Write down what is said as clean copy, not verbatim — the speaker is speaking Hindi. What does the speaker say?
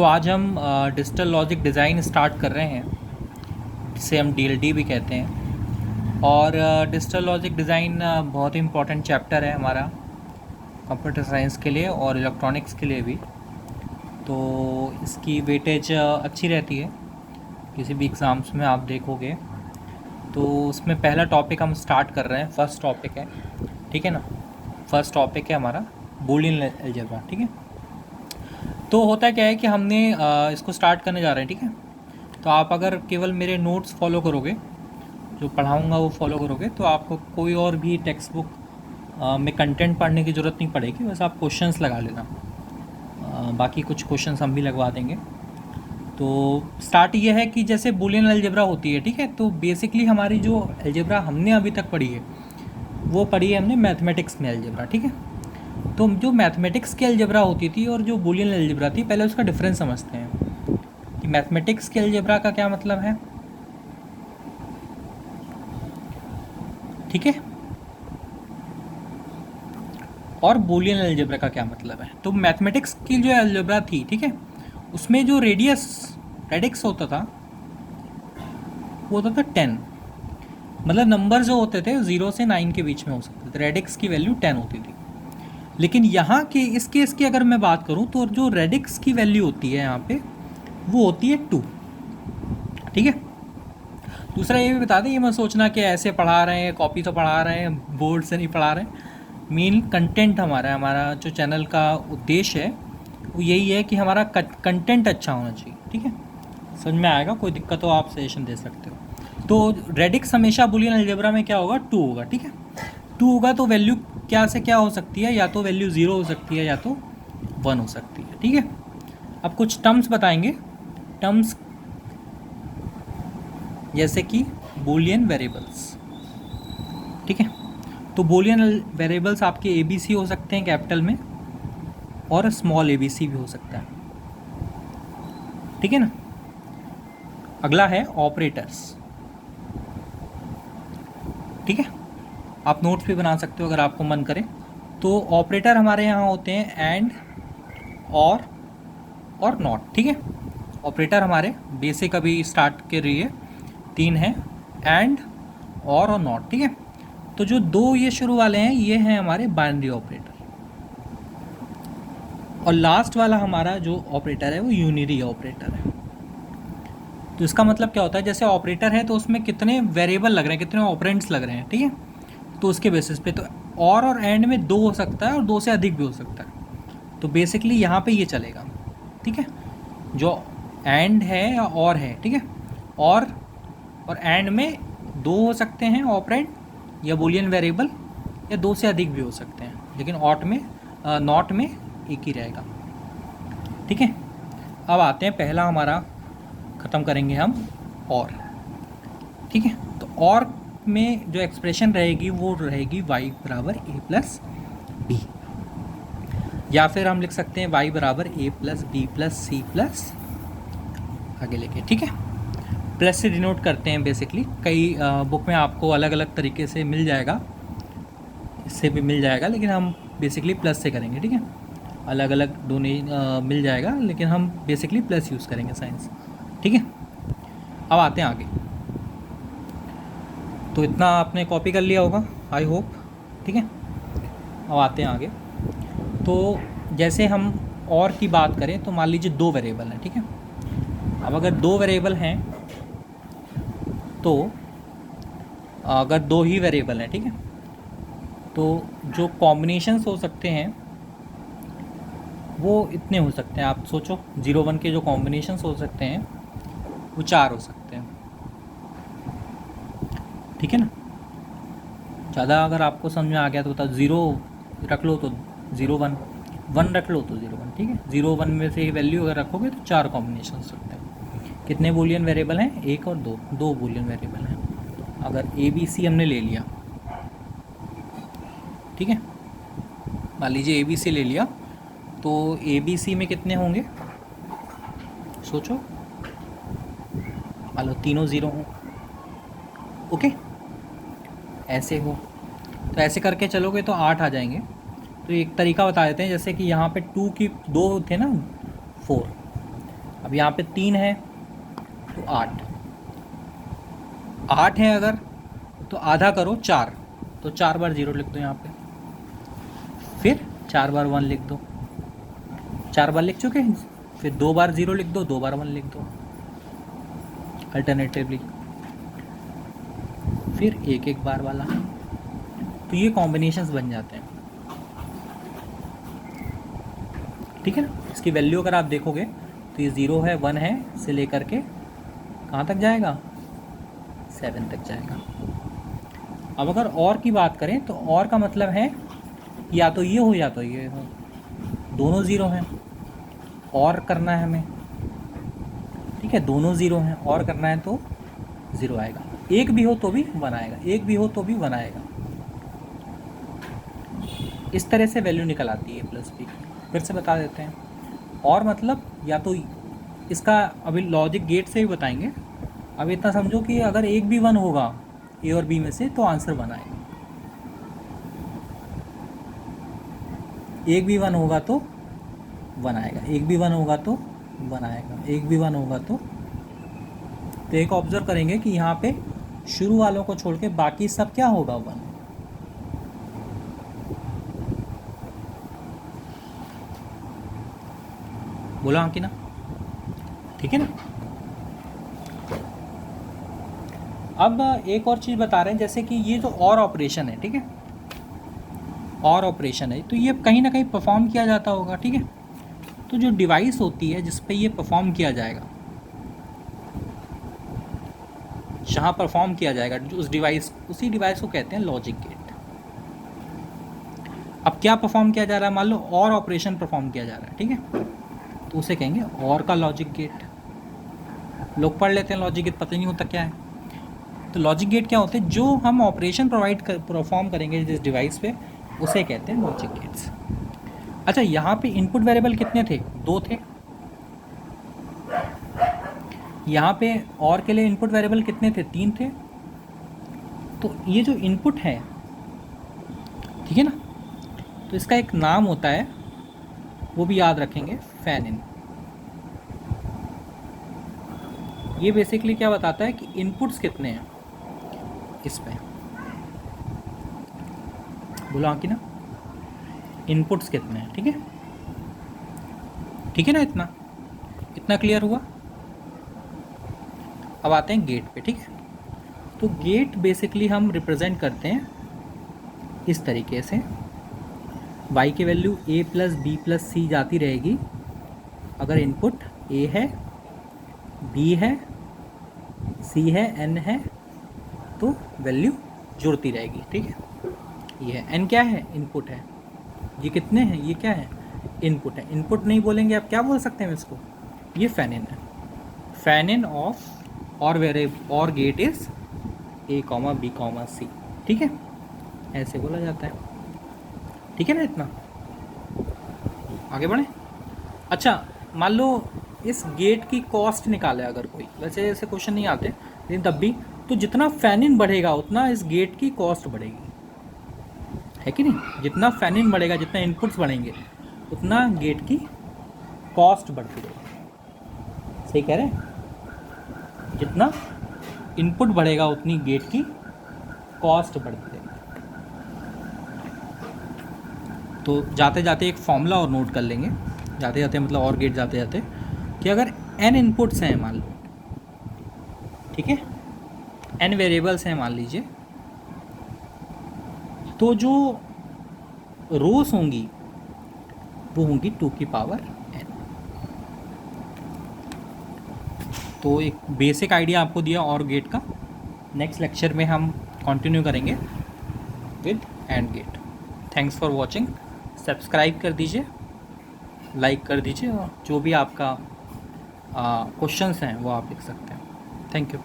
आज हम डिजिटल लॉजिक डिज़ाइन स्टार्ट कर रहे हैं, जिसे हम डीएलडी भी कहते हैं। और डिजिटल लॉजिक डिज़ाइन बहुत ही इम्पोर्टेंट चैप्टर है हमारा कंप्यूटर साइंस के लिए और इलेक्ट्रॉनिक्स के लिए भी। तो इसकी वेटेज अच्छी रहती है, किसी भी एग्ज़ाम्स में आप देखोगे तो उसमें पहला टॉपिक हम स्टार्ट कर रहे हैं। फर्स्ट टॉपिक है, ठीक है ना। फर्स्ट टॉपिक है हमारा बूलियन अलजेब्रा, ठीक है। तो होता क्या है कि हमने इसको स्टार्ट करने जा रहे हैं, ठीक है। तो आप अगर केवल मेरे नोट्स फॉलो करोगे, जो पढ़ाऊँगा वो फॉलो करोगे, तो आपको कोई और भी टेक्स्ट बुक में कंटेंट पढ़ने की ज़रूरत नहीं पड़ेगी। बस आप क्वेश्चंस लगा लेना, बाकी कुछ क्वेश्चंस हम भी लगवा देंगे। तो स्टार्ट ये है कि जैसे बूलियन अलजेब्रा होती है, ठीक है। तो बेसिकली हमारी जो अलजेब्रा हमने अभी तक पढ़ी है वो पढ़ी है हमने मैथमेटिक्स में अलजेब्रा, ठीक है। तो जो मैथमेटिक्स की अलजेब्रा होती थी और जो बूलियन अलजेब्रा थी, पहले उसका डिफरेंस समझते हैं कि मैथमेटिक्स की अलजेब्रा का क्या मतलब है, ठीक है, और बूलियन अलजेब्रा का क्या मतलब है। तो मैथमेटिक्स की जो अलजेब्रा थी, ठीक है, उसमें जो रेडिक्स होता था वो होता था 10। मतलब नंबर जो होते थे 0 से 9 के बीच में हो सकते थे, रेडिक्स की वैल्यू 10 होती थी। लेकिन यहाँ के इस केस की अगर मैं बात करूँ तो जो रेडिक्स की वैल्यू होती है यहाँ पे वो होती है 2, ठीक है। दूसरा ये भी बता दें, ये मत सोचना कि ऐसे पढ़ा रहे हैं, कॉपी तो पढ़ा रहे हैं, बोर्ड से नहीं पढ़ा रहे हैं। मेन कंटेंट हमारा जो चैनल का उद्देश्य है वो यही है कि हमारा कंटेंट अच्छा होना चाहिए, ठीक है। समझ में आएगा, कोई दिक्कत हो आप सजेशन दे सकते हो। तो रेडिक्स हमेशा बूलियन अलजेब्रा में क्या होगा, 2 होगा, ठीक है। 2 होगा तो वैल्यू क्या से क्या हो सकती है, या तो वैल्यू 0 हो सकती है या तो 1 हो सकती है, ठीक है। अब कुछ टर्म्स बताएंगे, टर्म्स जैसे कि बूलियन वेरिएबल्स, ठीक है। तो बूलियन वेरिएबल्स आपके ABC हो सकते हैं कैपिटल में, और स्मॉल ABC भी हो सकता है, ठीक है ना। अगला है ऑपरेटर्स, ठीक है। आप नोट्स भी बना सकते हो अगर आपको मन करे। तो ऑपरेटर हमारे यहाँ होते हैं एंड, और नॉट, ठीक है। ऑपरेटर हमारे बेसिक अभी स्टार्ट के लिए 3 हैं, एंड, और नॉट, ठीक है। तो जो 2 ये शुरू वाले हैं ये हैं हमारे बाइनरी ऑपरेटर, और लास्ट वाला हमारा जो ऑपरेटर है वो यूनिरी ऑपरेटर है। तो इसका मतलब क्या होता है, जैसे ऑपरेटर है तो उसमें कितने वेरिएबल लग रहे हैं, कितने ऑपरेंड्स लग रहे हैं, ठीक है। तो उसके बेसिस पे तो और एंड में 2 हो सकता है और 2 से अधिक भी हो सकता है। तो बेसिकली यहाँ पे ये चलेगा, ठीक है। जो एंड है या और है, ठीक है, और एंड में 2 हो सकते हैं ऑपरेंड या बूलियन वेरिएबल, या 2 से अधिक भी हो सकते हैं, लेकिन नॉट में एक ही रहेगा, ठीक है। अब आते हैं, पहला हमारा ख़त्म करेंगे हम और, ठीक है। तो और में जो एक्सप्रेशन रहेगी वो रहेगी y बराबर a प्लस बी, या फिर हम लिख सकते हैं y बराबर a plus B plus C plus आगे लेके, ठीक है। प्लस से डिनोट करते हैं बेसिकली, कई बुक में आपको अलग अलग तरीके से मिल जाएगा, इससे भी मिल जाएगा, लेकिन हम बेसिकली प्लस से करेंगे, ठीक है। अलग अलग मिल जाएगा, लेकिन हम बेसिकली प्लस यूज़ करेंगे साइंस, ठीक है। अब आते हैं आगे। तो इतना आपने कॉपी कर लिया होगा, आई होप, ठीक है। अब आते हैं आगे। तो जैसे हम और की बात करें तो मान लीजिए 2 वेरिएबल हैं, ठीक है। अब अगर 2 वेरिएबल हैं, तो अगर 2 ही वेरिएबल हैं, ठीक है, तो जो कॉम्बिनेशंस हो सकते हैं वो इतने हो सकते हैं। आप सोचो 0 1 के जो कॉम्बिनेशंस हो सकते हैं वो 4 हो सकते हैं, ठीक है ना। ज़्यादा अगर आपको समझ में आ गया तो बताओ, 0 रख लो तो 0 1, 1 रख लो तो 0 1, ठीक है। 0 1 में से ही वैल्यू अगर रखोगे तो 4 कॉम्बिनेशन हो सकते हैं। कितने बूलियन वेरिएबल हैं, 1 और 2, 2 बूलियन वेरिएबल हैं। अगर ABC हमने ले लिया, ठीक है, मान लीजिए ABC ले लिया, तो ABC में कितने होंगे, सोचो, मान लो तीनों 0 हों, ओके, ऐसे हो, तो ऐसे करके चलोगे तो 8 आ जाएंगे। तो एक तरीका बता देते हैं, जैसे कि यहाँ पे 2 की 2 थे ना, 4, अब यहाँ पे 3 है तो 8, 8 है अगर तो आधा करो 4, तो 4 बार 0 लिख दो यहाँ पे, फिर 4 बार 1 लिख दो, 4 बार लिख चुके हैं, फिर 2 बार 0 लिख दो, 2 बार 1 लिख दो अल्टरनेटिवली, फिर एक एक बार वाला। तो ये कॉम्बिनेशंस बन जाते हैं, ठीक है ना। इसकी वैल्यू अगर आप देखोगे तो ये 0 है, 1 है, से लेकर के कहाँ तक जाएगा, 7 तक जाएगा। अब अगर और की बात करें तो और का मतलब है या तो ये हो या तो ये हो, दोनों 0 हैं, और करना है हमें, ठीक है, दोनों 0 हैं, और करना है तो 0 आएगा, एक भी हो तो भी 1 आएगा, एक भी हो तो भी 1 आएगा। इस तरह से वैल्यू निकल आती है प्लस बी। फिर से बता देते हैं, और मतलब या तो इसका अभी लॉजिक गेट से भी बताएंगे। अब इतना समझो कि अगर एक भी 1 होगा ए और बी में से तो आंसर 1 आएगा, एक भी 1 होगा तो 1 आएगा, एक भी 1 होगा तो 1 आएगा, एक भी 1 होगा तो एक ऑब्जर्व करेंगे कि यहाँ पे शुरू वालों को छोड़ के बाकी सब क्या होगा, 1। बोला हाँ कि ना, ठीक है ना। अब एक और चीज़ बता रहे हैं, जैसे कि ये जो और ऑपरेशन है, ठीक है, और ऑपरेशन है तो ये कहीं ना कहीं परफॉर्म किया जाता होगा, ठीक है। तो जो डिवाइस होती है जिस पे ये परफॉर्म किया जाएगा, जहाँ परफॉर्म किया जाएगा जो उस डिवाइस, उसी डिवाइस को कहते हैं लॉजिक गेट। अब क्या परफॉर्म किया जा रहा है, मान लो और ऑपरेशन परफॉर्म किया जा रहा है, ठीक है, तो उसे कहेंगे और का लॉजिक गेट। लोग पढ़ लेते हैं लॉजिक गेट, पता नहीं होता क्या है। तो लॉजिक गेट क्या होते हैं, जो हम ऑपरेशन परफॉर्म करेंगे जिस डिवाइस पे, उसे कहते हैं लॉजिक गेट्स। अच्छा, यहाँ पे इनपुट वेरिएबल कितने थे, 2 थे। यहाँ पे और के लिए इनपुट वेरिएबल कितने थे, 3 थे। तो ये जो इनपुट है, ठीक है ना, तो इसका एक नाम होता है, वो भी याद रखेंगे, फैन इन। ये बेसिकली क्या बताता है कि इनपुट्स कितने हैं इस पे, बोला कि ना, इनपुट्स कितने हैं, ठीक है, ठीक है ना। इतना इतना क्लियर हुआ। अब आते हैं गेट पे, ठीक है। तो गेट बेसिकली हम रिप्रेजेंट करते हैं इस तरीके से, y की value a plus B plus C जाती रहेगी। अगर इनपुट a है, b है, c है, n है, तो वैल्यू जुड़ती रहेगी, ठीक है। ये है n, क्या है, इनपुट है। ये कितने हैं, ये क्या है, इनपुट है। इनपुट नहीं बोलेंगे, आप क्या बोल सकते हैं इसको, ये फैन इन है। फैन इन ऑफ और वेरिएबल और gate is a, b, c, ठीक है, ऐसे बोला जाता है, ठीक है ना। इतना आगे बढ़े। अच्छा, मान लो इस गेट की कॉस्ट निकाले अगर कोई, वैसे ऐसे क्वेश्चन नहीं आते लेकिन तब भी, तो जितना फैन इन बढ़ेगा उतना इस गेट की कॉस्ट बढ़ेगी, है कि नहीं। जितना फैन इन बढ़ेगा, जितना इनपुट्स बढ़ेंगे, उतना गेट की कॉस्ट बढ़ती रहेगी। सही कह रहे हैं, जितना इनपुट बढ़ेगा उतनी गेट की कॉस्ट बढ़ती रहेगी। तो जाते जाते एक फॉर्मूला और नोट कर लेंगे, जाते जाते मतलब और गेट जाते जाते, कि अगर n इनपुट्स हैं मान लो, ठीक है, n वेरिएबल्स हैं मान लीजिए, तो जो रोस होंगी वो होंगी 2 की पावर n। तो एक बेसिक आइडिया आपको दिया और गेट का। नेक्स्ट लेक्चर में हम कंटिन्यू करेंगे with and gate. Thanks for watching. Subscribe कर दीजिए, लाइक कर दीजिए, और जो भी आपका क्वेश्चंस हैं वो आप लिख सकते हैं। Thank you.